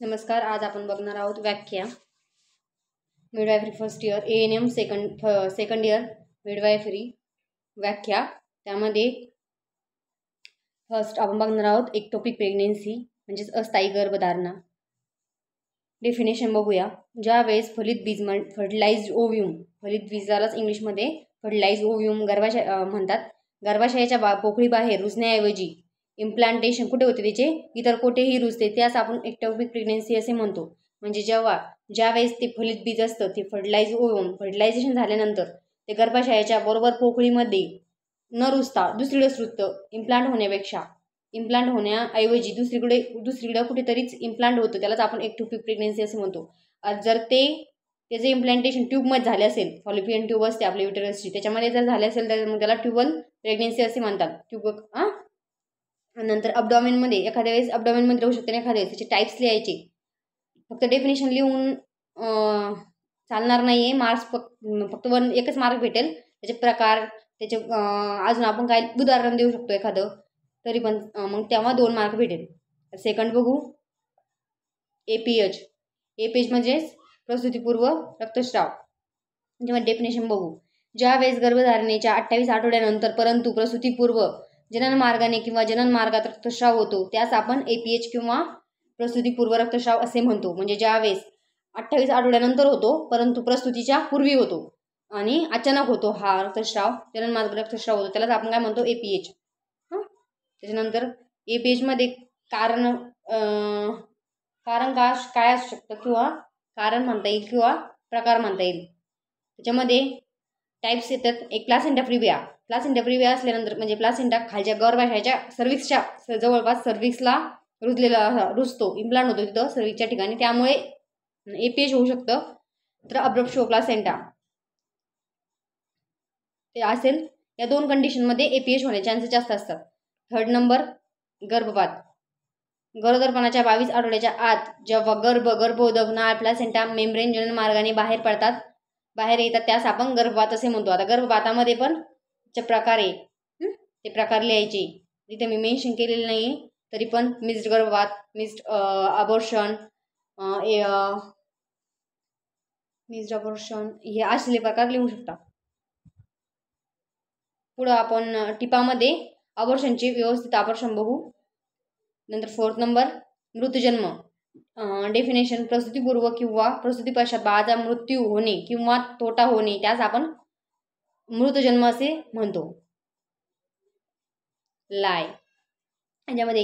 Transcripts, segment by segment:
नमस्कार. आज आपण बघणार आहोत व्याख्या midwifery first year ANM second year midwifery व्याख्या. त्यामध्ये फर्स्ट आपण बघणार आहोत एक्टोपिक प्रेग्नेन्सी म्हणजेच अस्थायी गर्भधारणा. डेफिनेशन बघूया. ज्यावेळेस फलित बीज फर्टिलाइज्ड ओव्ह्यूम, फलित बीजालाच इंग्लिशमध्ये फर्टिलाइज्ड ओव्ह्यूम म्हणतात, गर्भाशयाच्या पोकळी बाहेर रुजण्याऐवजी इम्प्लांटेशन कुठे होते त्याचे इतर कुठेही रुजते त्यास आपण एक्टोपिक प्रेग्नेन्सी असे म्हणतो. म्हणजे ज्यावेळेस ते फलित बीज असतं ते फर्टिलायझेशन झाल्यानंतर ते गर्भाशयाच्या बरोबर पोकळीमध्ये न रुजता दुसरीकडे रुजतं. इम्प्लांट होण्याऐवजी दुसरीकडे कुठेतरीच इम्प्लांट होतं, त्यालाच आपण एक्टोपिक प्रेग्नेन्सी असे म्हणतो. जर त्याचे इम्प्लांटेशन ट्यूबमध्ये झाले असेल, फॉलोपियन ट्यूब असते आपल्या युटेरसची, त्याच्यामध्ये जर झाले असेल तर मग त्याला ट्यूबल प्रेग्नेन्सी असे म्हणतात. नंतर अबडॉमेनमध्ये एखाद्या वेळेस अबडॉमेनमध्ये राहू शकते, एखाद्या वेळेस त्याचे टाईप्स लिहायचे. फक्त डेफिनेशन लिहून चालणार नाही आहे. मार्क्स फक्त एकच मार्क भेटेल. त्याचे प्रकार, त्याचे अजून आपण काय उदाहरण देऊ शकतो एखादं तरी पण मग तेव्हा 2 मार्क भेटेल. सेकंड बघू. एपीएच म्हणजे प्रसूतीपूर्व रक्तस्राव. जेव्हा डेफिनेशन बघू. ज्यावेळेस गर्भधारणेच्या 28 आठवड्यानंतर परंतु प्रसूतीपूर्व जननमार्गाने किंवा जननमार्गात रक्तस्राव होतो त्यास आपण एपीएच किंवा प्रसूतीपूर्व रक्तस्राव असे म्हणतो. म्हणजे ज्यावेळेस 28 आठवड्यानंतर होतो परंतु प्रसूतीच्या पूर्वी होतो आणि अचानक होतो हा रक्तस्राव, जननमार्ग रक्तस्राव होतो, त्यालाच आपण काय म्हणतो एपीएच. त्याच्यानंतर एपीएचमध्ये कारण काय असू शकतं किंवा कारण म्हणता येईल किंवा प्रकार म्हणता येईल. त्याच्यामध्ये टाईप्स येतात. एक प्लासेंटा प्रिव्हिया असल्यानंतर म्हणजे प्लासेंटा खालच्या गर्भाशयाच्या सर्व्हिक्सच्या जवळपास सर्व्हिक्सला रुजतो, इम्प्लांट होतो तिथं सर्व्हिक्सच्या ठिकाणी, त्यामुळे एपीएच होऊ शकतं. तर अब्रप्शो प्लासेंटा ते असेल, या 2 कंडिशनमध्ये एपीएच होण्याचे चान्सेस जास्त असतात. थर्ड नंबर गर्भपात. गरोदरपणाच्या 22 आठवड्याच्या आत जेव्हा गर्भोदक नाळ प्लासेंटा मेम्ब्रेन जननमार्गाने बाहेर येतात त्यास आपण गर्भपात असे म्हणतो. आता गर्भपातामध्ये पण प्रकार आहे, ते प्रकार लिहायचे. तिथे मी मेन्शन केलेले नाही तरी पण मिस्ड गर्भपात, मिस्ड अबॉर्शन हे असलेले प्रकार लिहू शकता. पुढं आपण टिपामध्ये अबॉर्शनचे व्यवस्थित अबॉर्शन बघू. नंतर 4th नंबर मृतजन्म. डेफिनेशन प्रसूतीपूर्व किंवा प्रसूतीपश्चात बाळाचा मृत्यू होणे किंवा तोटा होणे त्यास आपण मृतजन्म असे म्हणतो. लाय. याच्यामध्ये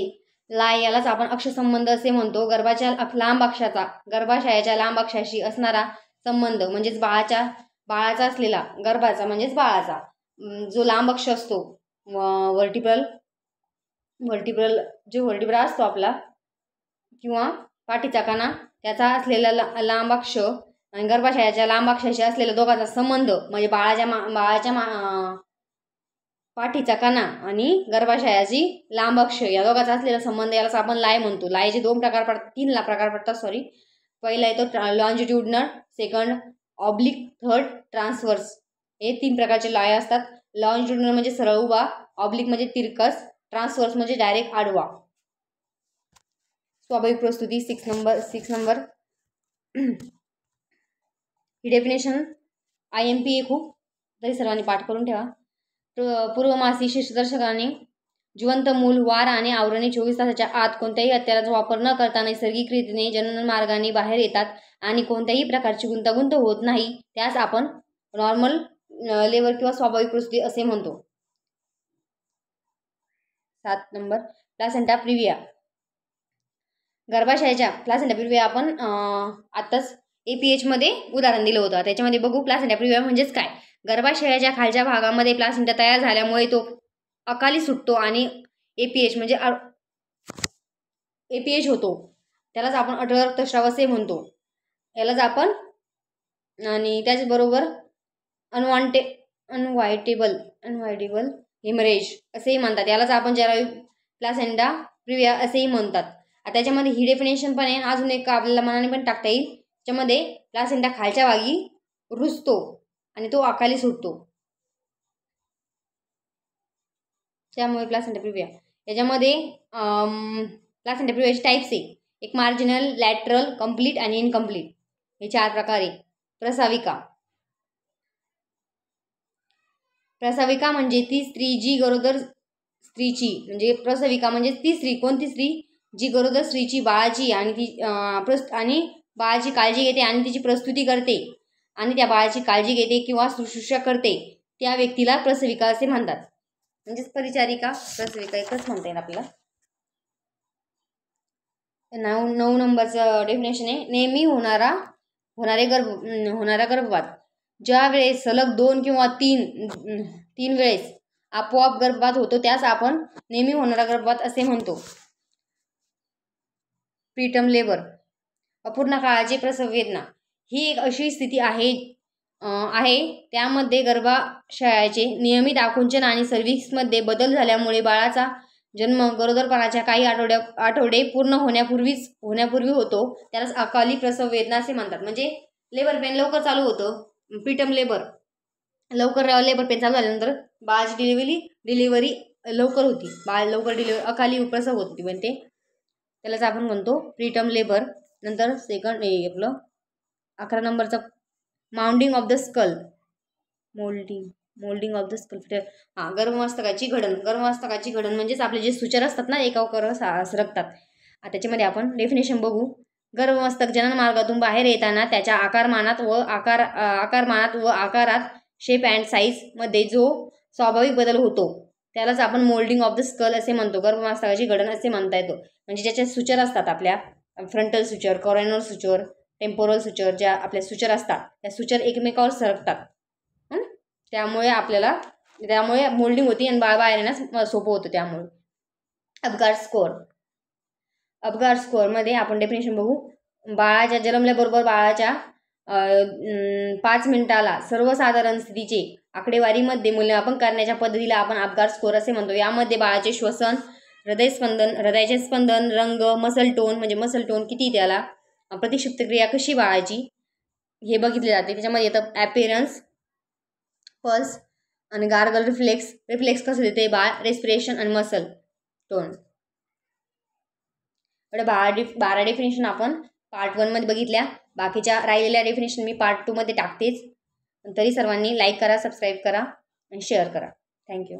लाय यालाच आपण अक्षसंबंध असे म्हणतो. गर्भाशयाच्या लांब अक्षाशी असणारा संबंध म्हणजेच बाळाचा असलेला गर्भाचा म्हणजेच बाळाचा जो लांब अक्ष असतो, व्हर्टिब्रल असतो आपला किंवा पाठीचा कणा, त्याचा असलेला लांब अक्ष आणि गर्भाशयाच्या लांब अक्षाशी असलेला दोघांचा संबंध म्हणजे बाळाच्या पाठीचा कणा आणि गर्भाशयाची लांब अक्ष या दोघांचा असलेला संबंध यालाच आपण लाय म्हणतो. लायचे 2 प्रकार पडतात, 3 प्रकार पडतात पहिला येतो longitudinal, second oblique, third transverse. हे 3 प्रकारचे लाय असतात. लॉन्जिट्यूडनल म्हणजे सरळ उभा, ऑब्लिक म्हणजे तिरकस, ट्रान्सवर्स म्हणजे डायरेक्ट आडवा. स्वाभाविक प्रसूती 6 नंबर. ही डेफिनेशन IMP आहे खूप, तरी सर्वांनी पाठ करून ठेवा. पूर्वमासी शीर्षदर्शकाने जिवंत मूल, वार आणि आवरणे 24 तासाच्या आत कोणत्याही हत्याराचा वापर न करता नैसर्गिक रीतीने जननमार्गाने बाहेर येतात आणि कोणत्याही प्रकारची गुंतागुंत होत नाही त्यास आपण नॉर्मल लेबर किंवा स्वाभाविक प्रसूती असे म्हणतो. 7 नंबर प्लासेंटा प्रिव्हिया. गर्भाशयाच्या प्लासेंटा प्रिव्हिया आपण आताच एपीएच मध्ये उदाहरण दिलं होतं. त्याच्यामध्ये बघू प्लासेंटा प्रिव्हिया म्हणजेच काय. गर्भाशयाच्या खालच्या भागामध्ये प्लासेंटा तयार झाल्यामुळे तो अकाली सुटतो आणि एपीएच म्हणजे एपीएच होतो, त्यालाच आपण अटळ रक्तस्राव असे म्हणतो. यालाच आपण आणि त्याचबरोबर अनवाइटेबल हेमरेज असेही म्हणतात. यालाच आपण जरायू प्लासेंटा प्रिव्हिया असेही म्हणतात. त्याच्यामध्ये ही डेफिनेशन पण आहे. अजून एक आपल्याला मनाने पण टाकता येईल. त्याच्यामध्ये प्लासेंटा खालच्या भागी रुजतो आणि तो अकाली सुटतो, त्यामुळे प्लासेंटा प्रिव्हिया. याच्यामध्ये प्लासेंटा प्रिव्हियाचे टाईप्स आहे. एक मार्जिनल, लॅटरल, कंप्लीट आणि इनकम्प्लीट हे 4 प्रकार आहे. प्रसाविका. प्रसाविका म्हणजे ती स्त्री जी गरोदर स्त्रीची, म्हणजे प्रसविका म्हणजे ती स्त्री, कोणती स्त्री, जी गरोदर स्त्रीची, बाळाची आणि बाळाची काळजी घेते आणि तिची प्रस्तुती करते आणि त्या बाळाची काळजी घेते किंवा शुश्रूषा करते, त्या व्यक्तीला प्रसविका असे म्हणतात. म्हणजेच परिचारिका, प्रसविका एकच म्हणता येईल आपल्याला. 9 नंबरचं डेफिनेशन आहे, नेहमी होणारा गर्भपात. ज्या वेळेस सलग 2 किंवा 3 वेळेस आपोआप गर्भपात होतो त्यास आपण नेहमी होणारा गर्भपात असे म्हणतो. Preterm labour. अपूर्ण काळाची प्रसव वेदना ही एक अशी स्थिती आहे त्यामध्ये गर्भाशयाचे नियमित आकुंचन आणि सर्व्हिक्समध्ये बदल झाल्यामुळे बाळाचा जन्म गरोदरपणाच्या काही आठवडे पूर्ण होण्यापूर्वी होतो. त्यालाच अकाली प्रसव वेदना असे म्हणतात. म्हणजे लेबर पेन लवकर चालू होतं. प्रीटर्म लेबर, लवकर लेबर पेन चालू झाल्यानंतर बाळाची डिलिव्हरी लवकर होती, बाळ लवकर अकाली प्रसव होती म्हणते, त्यालाच आपण म्हणतो प्रीटर्म लेबर. नंतर सेकंड आपलं 11 नंबरचा moulding of the skull. Moulding of the skull. गर्भमस्तकाची घडण म्हणजेच आपले जे सुचर असतात ना एकावर सरकतात. त्याच्यामध्ये आपण डेफिनेशन बघू. गर्भमस्तक जनन मार्गातून बाहेर येताना त्याच्या आकारमानात व आकारात शेप अँड साईजमध्ये जो स्वाभाविक बदल होतो त्यालाच आपण मोल्डिंग ऑफ द स्कल असे म्हणतो. गर्भमस्तकाची घडण असे म्हणता येतो. म्हणजे ज्याचे सुचर असतात, आपल्या frontal suture, कॉरोनर suture, temporal suture, ज्या आपल्या सुचर असतात त्या सुचर एकमेकावर सरकतात. त्यामुळे मोल्डिंग होती आणि बाळ बाहेर येण्यास सोपं होतं. त्यामुळे अपघात स्कोअरमध्ये आपण डेफिनेशन बघू. बाळाच्या जन्मल्याबरोबर बाळाच्या 5 मिनिटाला सर्वसाधारण स्थितीचे आकडेवारीमध्ये मूल्यमापन करण्याच्या पद्धतीला आपण अपघात स्कोअर असे म्हणतो. यामध्ये बाळाचे श्वसन, हृदयाचे स्पंदन, रंग, मसल टोन किती, त्याला प्रतिक्षिप्त क्रिया कशी बाळाची हे बघितले जाते. त्याच्यामध्ये येतं ॲपिअरन्स, पल्स आणि गार्गल रिफ्लेक्स कसं देते बाळ, रेस्पिरेशन आणि मसल टोन. 12 डेफिनेशन आपण पार्ट 1 मध्ये बघितल्या. बाकीच्या राहिलेल्या डेफिनेशन मी पार्ट 2 मध्ये टाकतेच. तरी सर्वांनी लाईक करा, सबस्क्राईब करा आणि शेअर करा. थँक्यू.